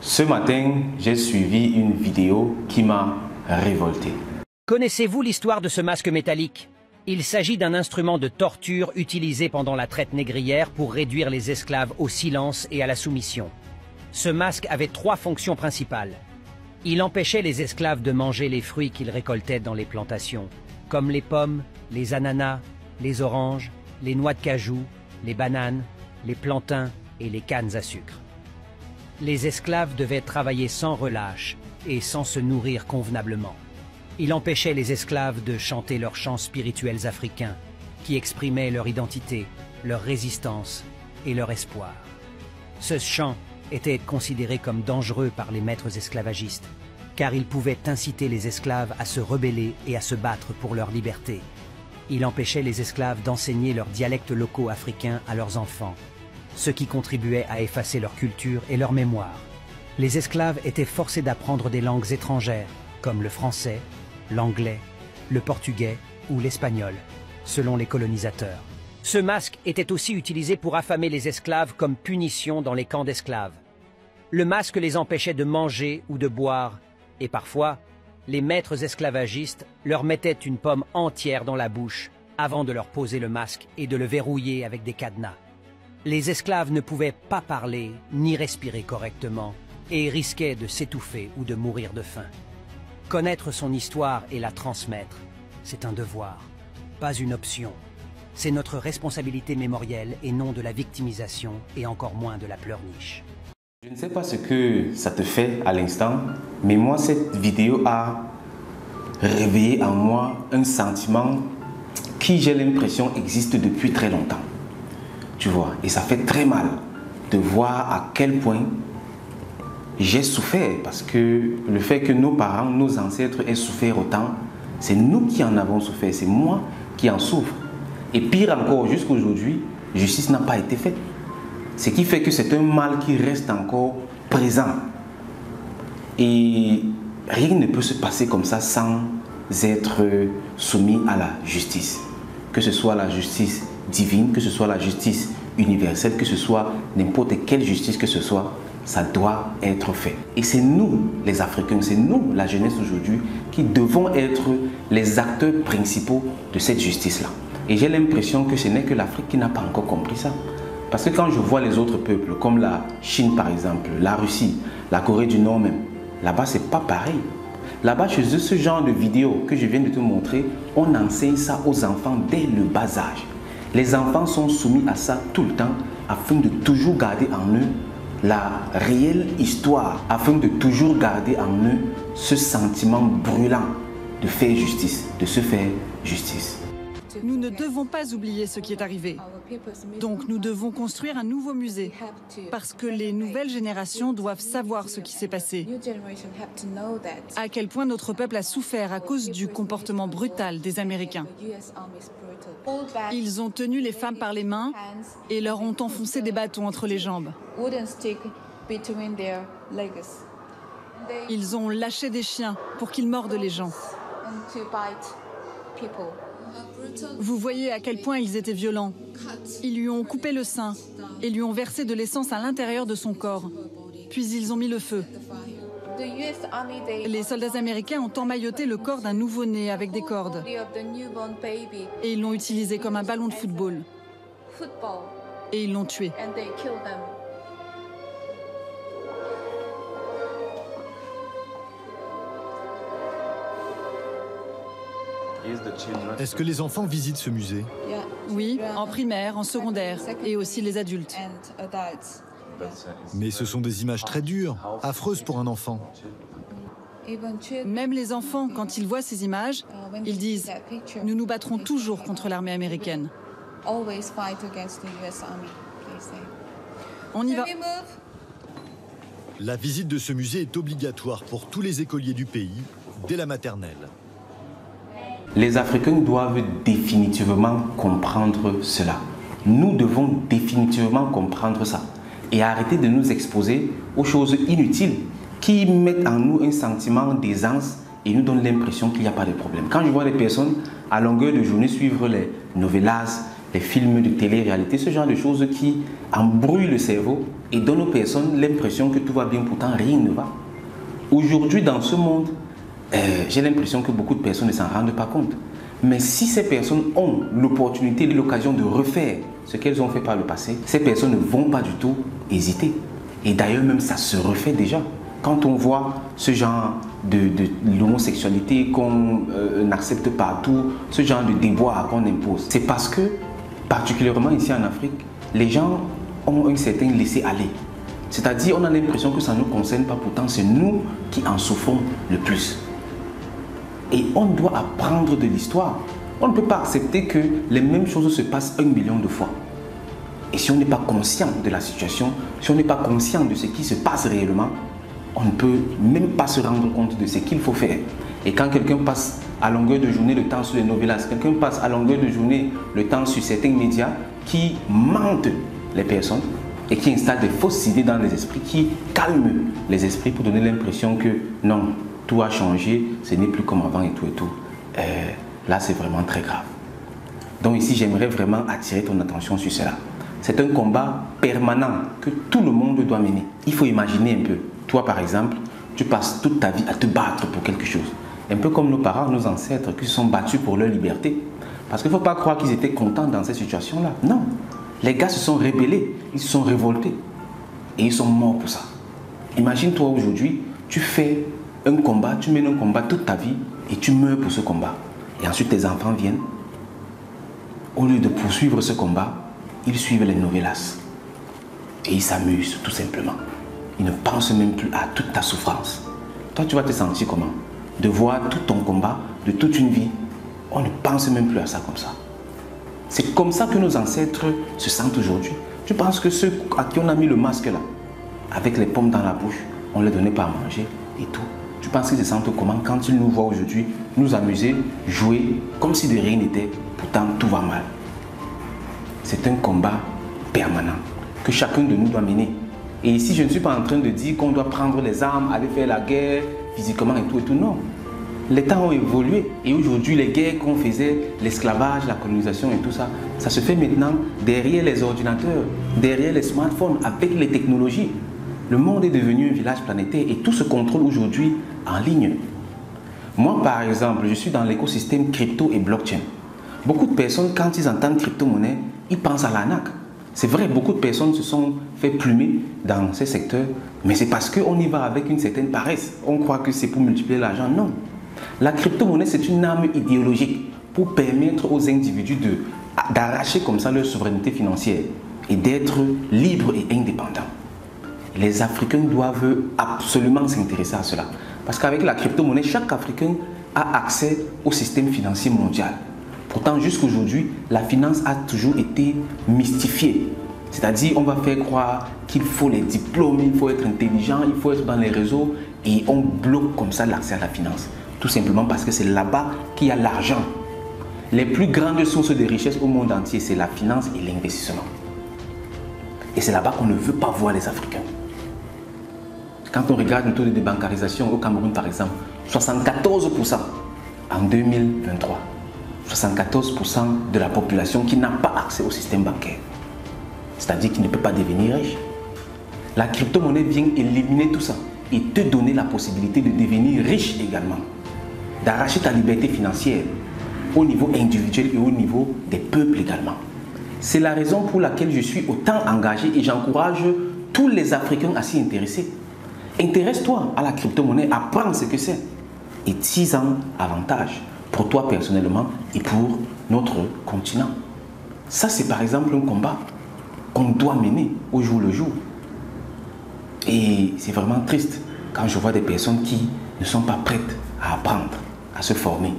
Ce matin, j'ai suivi une vidéo qui m'a révolté. Connaissez-vous l'histoire de ce masque métallique? Il s'agit d'un instrument de torture utilisé pendant la traite négrière pour réduire les esclaves au silence et à la soumission. Ce masque avait 3 fonctions principales. Il empêchait les esclaves de manger les fruits qu'ils récoltaient dans les plantations, comme les pommes, les ananas, les oranges, les noix de cajou, les bananes, les plantains et les cannes à sucre. Les esclaves devaient travailler sans relâche et sans se nourrir convenablement. Il empêchait les esclaves de chanter leurs chants spirituels africains, qui exprimaient leur identité, leur résistance et leur espoir. Ce chant était considéré comme dangereux par les maîtres esclavagistes, car il pouvait inciter les esclaves à se rebeller et à se battre pour leur liberté. Il empêchait les esclaves d'enseigner leurs dialectes locaux africains à leurs enfants, ce qui contribuait à effacer leur culture et leur mémoire. Les esclaves étaient forcés d'apprendre des langues étrangères, comme le français, l'anglais, le portugais ou l'espagnol, selon les colonisateurs. Ce masque était aussi utilisé pour affamer les esclaves comme punition dans les camps d'esclaves. Le masque les empêchait de manger ou de boire, et parfois, les maîtres esclavagistes leur mettaient une pomme entière dans la bouche avant de leur poser le masque et de le verrouiller avec des cadenas. Les esclaves ne pouvaient pas parler ni respirer correctement et risquaient de s'étouffer ou de mourir de faim. Connaître son histoire et la transmettre, c'est un devoir, pas une option. C'est notre responsabilité mémorielle et non de la victimisation et encore moins de la pleurniche. Je ne sais pas ce que ça te fait à l'instant, mais moi cette vidéo a réveillé en moi un sentiment qui, j'ai l'impression, existe depuis très longtemps. Tu vois, et ça fait très mal de voir à quel point j'ai souffert, parce que le fait que nos parents, nos ancêtres aient souffert autant, c'est nous qui en avons souffert, c'est moi qui en souffre. Et pire encore, jusqu'à aujourd'hui, justice n'a pas été faite. Ce qui fait que c'est un mal qui reste encore présent. Et rien ne peut se passer comme ça sans être soumis à la justice. Que ce soit la justice divine, que ce soit la justice universelle, que ce soit n'importe quelle justice que ce soit, ça doit être fait. Et c'est nous, les Africains, c'est nous, la jeunesse aujourd'hui, qui devons être les acteurs principaux de cette justice-là. Et j'ai l'impression que ce n'est que l'Afrique qui n'a pas encore compris ça. Parce que quand je vois les autres peuples, comme la Chine par exemple, la Russie, la Corée du Nord même, là-bas c'est pas pareil. Là-bas, chez eux, ce genre de vidéo que je viens de te montrer, on enseigne ça aux enfants dès le bas âge. Les enfants sont soumis à ça tout le temps afin de toujours garder en eux la réelle histoire, afin de toujours garder en eux ce sentiment brûlant de faire justice, de se faire justice. Nous ne devons pas oublier ce qui est arrivé. Donc nous devons construire un nouveau musée, parce que les nouvelles générations doivent savoir ce qui s'est passé. À quel point notre peuple a souffert à cause du comportement brutal des Américains. Ils ont tenu les femmes par les mains et leur ont enfoncé des bâtons entre les jambes. Ils ont lâché des chiens pour qu'ils mordent les gens. Vous voyez à quel point ils étaient violents. Ils lui ont coupé le sein et lui ont versé de l'essence à l'intérieur de son corps. Puis ils ont mis le feu. Les soldats américains ont emmailloté le corps d'un nouveau-né avec des cordes. Et ils l'ont utilisé comme un ballon de football. Et ils l'ont tué. Est-ce que les enfants visitent ce musée? Oui, en primaire, en secondaire et aussi les adultes. Mais ce sont des images très dures, affreuses pour un enfant. Même les enfants, quand ils voient ces images, ils disent « Nous nous battrons toujours contre l'armée américaine ». On y va. La visite de ce musée est obligatoire pour tous les écoliers du pays, dès la maternelle. Les Africains doivent définitivement comprendre cela. Nous devons définitivement comprendre ça et arrêter de nous exposer aux choses inutiles qui mettent en nous un sentiment d'aisance et nous donnent l'impression qu'il n'y a pas de problème. Quand je vois les personnes à longueur de journée suivre les novelas, les films de télé-réalité, ce genre de choses qui embrouillent le cerveau et donnent aux personnes l'impression que tout va bien, pourtant rien ne va. Aujourd'hui, dans ce monde, j'ai l'impression que beaucoup de personnes ne s'en rendent pas compte. Mais si ces personnes ont l'opportunité et l'occasion de refaire ce qu'elles ont fait par le passé, ces personnes ne vont pas du tout hésiter. Et d'ailleurs, même ça se refait déjà. Quand on voit ce genre de l'homosexualité qu'on accepte partout, ce genre de déboire qu'on impose, c'est parce que, particulièrement ici en Afrique, les gens ont un certain laisser-aller. C'est-à-dire, on a l'impression que ça ne nous concerne pas, pourtant c'est nous qui en souffrons le plus. Et on doit apprendre de l'histoire. On ne peut pas accepter que les mêmes choses se passent 1 million de fois. Et si on n'est pas conscient de la situation, si on n'est pas conscient de ce qui se passe réellement, on ne peut même pas se rendre compte de ce qu'il faut faire. Et quand quelqu'un passe à longueur de journée le temps sur les novelas, quelqu'un passe à longueur de journée le temps sur certains médias qui mentent les personnes et qui installent des fausses idées dans les esprits, qui calment les esprits pour donner l'impression que non, tout a changé, ce n'est plus comme avant et tout et tout. Là, c'est vraiment très grave. Donc ici, j'aimerais vraiment attirer ton attention sur cela. C'est un combat permanent que tout le monde doit mener. Il faut imaginer un peu. Toi, par exemple, tu passes toute ta vie à te battre pour quelque chose. Un peu comme nos parents, nos ancêtres qui se sont battus pour leur liberté. Parce qu'il ne faut pas croire qu'ils étaient contents dans cette situation-là. Non. Les gars se sont rébellés, ils se sont révoltés. Et ils sont morts pour ça. Imagine-toi aujourd'hui, tu fais un combat, tu mènes un combat toute ta vie et tu meurs pour ce combat. Et ensuite tes enfants viennent. Au lieu de poursuivre ce combat, ils suivent les novelas. Et ils s'amusent tout simplement. Ils ne pensent même plus à toute ta souffrance. Toi, tu vas te sentir comment? De voir tout ton combat, de toute une vie. On ne pense même plus à ça comme ça. C'est comme ça que nos ancêtres se sentent aujourd'hui. Tu penses que ceux à qui on a mis le masque là, avec les pommes dans la bouche, on ne les donnait pas à manger et tout. Tu penses qu'ils se sentent comment quand ils nous voient aujourd'hui nous amuser, jouer, comme si de rien n'était, pourtant tout va mal. C'est un combat permanent que chacun de nous doit mener. Et ici, je ne suis pas en train de dire qu'on doit prendre les armes, aller faire la guerre physiquement et tout, non. Les temps ont évolué et aujourd'hui, les guerres qu'on faisait, l'esclavage, la colonisation et tout ça, ça se fait maintenant derrière les ordinateurs, derrière les smartphones, avec les technologies. Le monde est devenu un village planétaire et tout se contrôle aujourd'hui en ligne. Moi, par exemple, je suis dans l'écosystème crypto et blockchain. Beaucoup de personnes, quand ils entendent crypto-monnaie, ils pensent à l'arnaque. C'est vrai, beaucoup de personnes se sont fait plumer dans ces secteurs, mais c'est parce qu'on y va avec une certaine paresse. On croit que c'est pour multiplier l'argent. Non. La crypto-monnaie, c'est une arme idéologique pour permettre aux individus d'arracher comme ça leur souveraineté financière et d'être libres et indépendants. Les Africains doivent absolument s'intéresser à cela. Parce qu'avec la crypto-monnaie, chaque Africain a accès au système financier mondial. Pourtant, jusqu'aujourd'hui, la finance a toujours été mystifiée. C'est-à-dire, on va faire croire qu'il faut les diplômes, il faut être intelligent, il faut être dans les réseaux et on bloque comme ça l'accès à la finance. Tout simplement parce que c'est là-bas qu'il y a l'argent. Les plus grandes sources de richesse au monde entier, c'est la finance et l'investissement. Et c'est là-bas qu'on ne veut pas voir les Africains. Quand on regarde le taux de débancarisation au Cameroun, par exemple, 74% en 2023. 74% de la population qui n'a pas accès au système bancaire. C'est-à-dire qui ne peut pas devenir riche. La crypto-monnaie vient éliminer tout ça et te donner la possibilité de devenir riche également. D'arracher ta liberté financière au niveau individuel et au niveau des peuples également. C'est la raison pour laquelle je suis autant engagé et j'encourage tous les Africains à s'y intéresser. Intéresse-toi à la crypto-monnaie, apprends ce que c'est et tire-en avantage pour toi personnellement et pour notre continent. Ça, c'est par exemple un combat qu'on doit mener au jour le jour. Et c'est vraiment triste quand je vois des personnes qui ne sont pas prêtes à apprendre, à se former.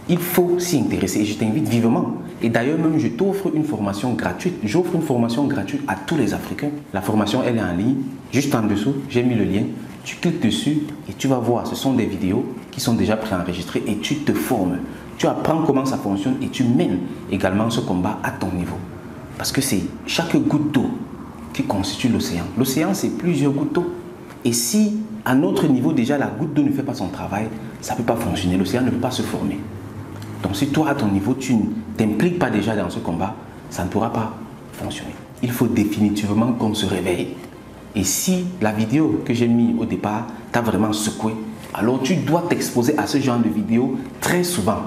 Il faut s'y intéresser et je t'invite vivement. Et d'ailleurs même, je t'offre une formation gratuite. J'offre une formation gratuite à tous les Africains. La formation, elle est en ligne. Juste en dessous, j'ai mis le lien. Tu cliques dessus et tu vas voir, ce sont des vidéos qui sont déjà préenregistrées et tu te formes. Tu apprends comment ça fonctionne et tu mènes également ce combat à ton niveau. Parce que c'est chaque goutte d'eau qui constitue l'océan. L'océan, c'est plusieurs gouttes d'eau. Et si à notre niveau déjà la goutte d'eau ne fait pas son travail, ça ne peut pas fonctionner. L'océan ne peut pas se former. Donc si toi, à ton niveau, tu ne t'impliques pas déjà dans ce combat, ça ne pourra pas fonctionner. Il faut définitivement qu'on se réveille. Et si la vidéo que j'ai mise au départ t'a vraiment secoué, alors tu dois t'exposer à ce genre de vidéos très souvent,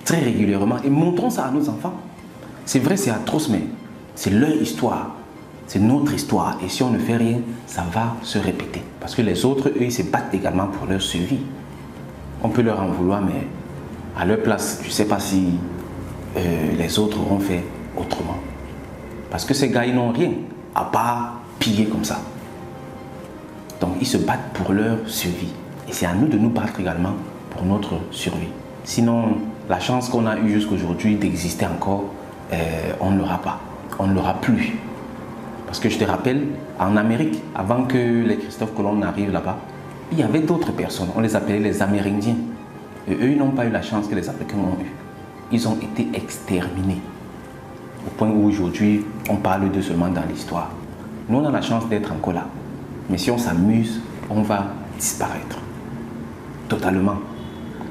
très régulièrement. Et montrons ça à nos enfants. C'est vrai, c'est atroce, mais c'est leur histoire. C'est notre histoire. Et si on ne fait rien, ça va se répéter. Parce que les autres, eux, ils se battent également pour leur survie. On peut leur en vouloir, mais à leur place, je ne sais pas si les autres auront fait autrement. Parce que ces gars, ils n'ont rien à part piller comme ça. Donc, ils se battent pour leur survie. Et c'est à nous de nous battre également pour notre survie. Sinon, la chance qu'on a eue jusqu'aujourd'hui d'exister encore, on ne l'aura pas. On ne l'aura plus. Parce que je te rappelle, en Amérique, avant que les Christophe Colomb n'arrivent là-bas, il y avait d'autres personnes. On les appelait les Amérindiens. Et eux, ils n'ont pas eu la chance que les Africains ont eu. Ils ont été exterminés. Au point où aujourd'hui, on parle d'eux seulement dans l'histoire. Nous, on a la chance d'être encore là. Mais si on s'amuse, on va disparaître. Totalement.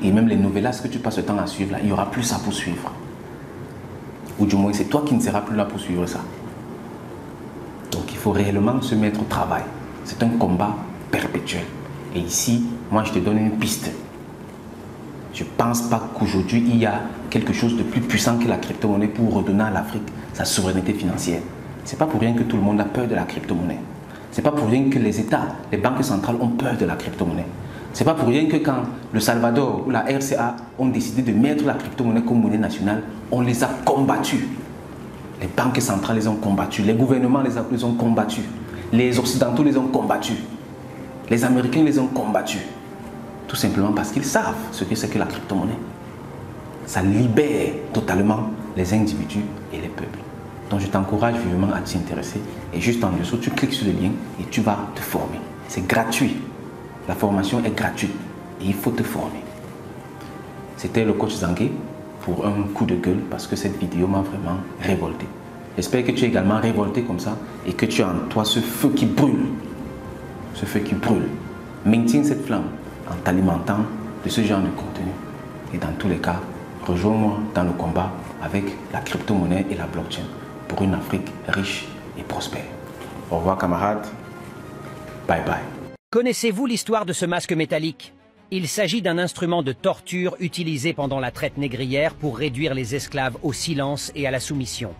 Et même les novellas que tu passes le temps à suivre, là, il n'y aura plus ça pour suivre. Ou du moins, c'est toi qui ne seras plus là pour suivre ça. Donc, il faut réellement se mettre au travail. C'est un combat perpétuel. Et ici, moi, je te donne une piste. Je ne pense pas qu'aujourd'hui, il y a quelque chose de plus puissant que la crypto-monnaie pour redonner à l'Afrique sa souveraineté financière. Ce n'est pas pour rien que tout le monde a peur de la crypto-monnaie. Ce n'est pas pour rien que les États, les banques centrales ont peur de la crypto-monnaie. Ce n'est pas pour rien que quand le Salvador ou la RCA ont décidé de mettre la crypto-monnaie comme monnaie nationale, on les a combattus. Les banques centrales les ont combattus, les gouvernements les ont combattus, les Occidentaux les ont combattus, les Américains les ont combattus. Tout simplement parce qu'ils savent ce que c'est que la crypto-monnaie. Ça libère totalement les individus et les peuples. Donc je t'encourage vivement à t'y intéresser. Et juste en dessous, tu cliques sur le lien et tu vas te former. C'est gratuit. La formation est gratuite et il faut te former. C'était le coach Zangué pour un coup de gueule parce que cette vidéo m'a vraiment révolté. J'espère que tu es également révolté comme ça et que tu as en toi ce feu qui brûle. Ce feu qui brûle. Maintiens cette flamme en t'alimentant de ce genre de contenu. Et dans tous les cas, rejoins-moi dans le combat avec la crypto-monnaie et la blockchain pour une Afrique riche et prospère. Au revoir camarades. Bye bye. Connaissez-vous l'histoire de ce masque métallique? Il s'agit d'un instrument de torture utilisé pendant la traite négrière pour réduire les esclaves au silence et à la soumission.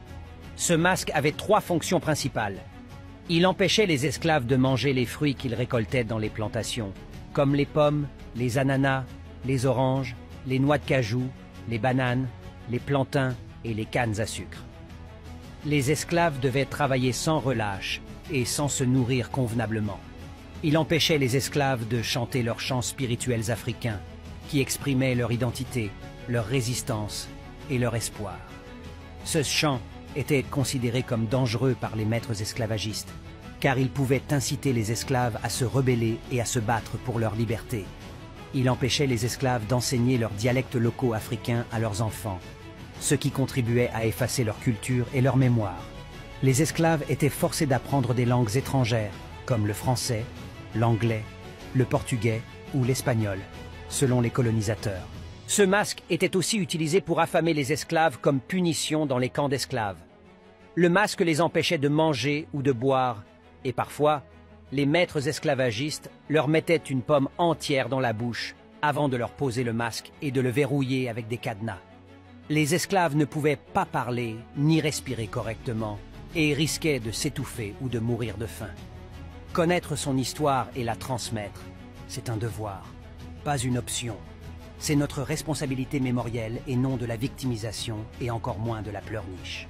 Ce masque avait 3 fonctions principales. Il empêchait les esclaves de manger les fruits qu'ils récoltaient dans les plantations, comme les pommes, les ananas, les oranges, les noix de cajou, les bananes, les plantains et les cannes à sucre. Les esclaves devaient travailler sans relâche et sans se nourrir convenablement. Il empêchait les esclaves de chanter leurs chants spirituels africains, qui exprimaient leur identité, leur résistance et leur espoir. Ce chant était considéré comme dangereux par les maîtres esclavagistes, car il pouvait inciter les esclaves à se rebeller et à se battre pour leur liberté. Il empêchait les esclaves d'enseigner leurs dialectes locaux africains à leurs enfants, ce qui contribuait à effacer leur culture et leur mémoire. Les esclaves étaient forcés d'apprendre des langues étrangères, comme le français, l'anglais, le portugais ou l'espagnol, selon les colonisateurs. Ce masque était aussi utilisé pour affamer les esclaves comme punition dans les camps d'esclaves. Le masque les empêchait de manger ou de boire, et parfois, les maîtres esclavagistes leur mettaient une pomme entière dans la bouche avant de leur poser le masque et de le verrouiller avec des cadenas. Les esclaves ne pouvaient pas parler ni respirer correctement et risquaient de s'étouffer ou de mourir de faim. Connaître son histoire et la transmettre, c'est un devoir, pas une option. C'est notre responsabilité mémorielle et non de la victimisation et encore moins de la pleurniche.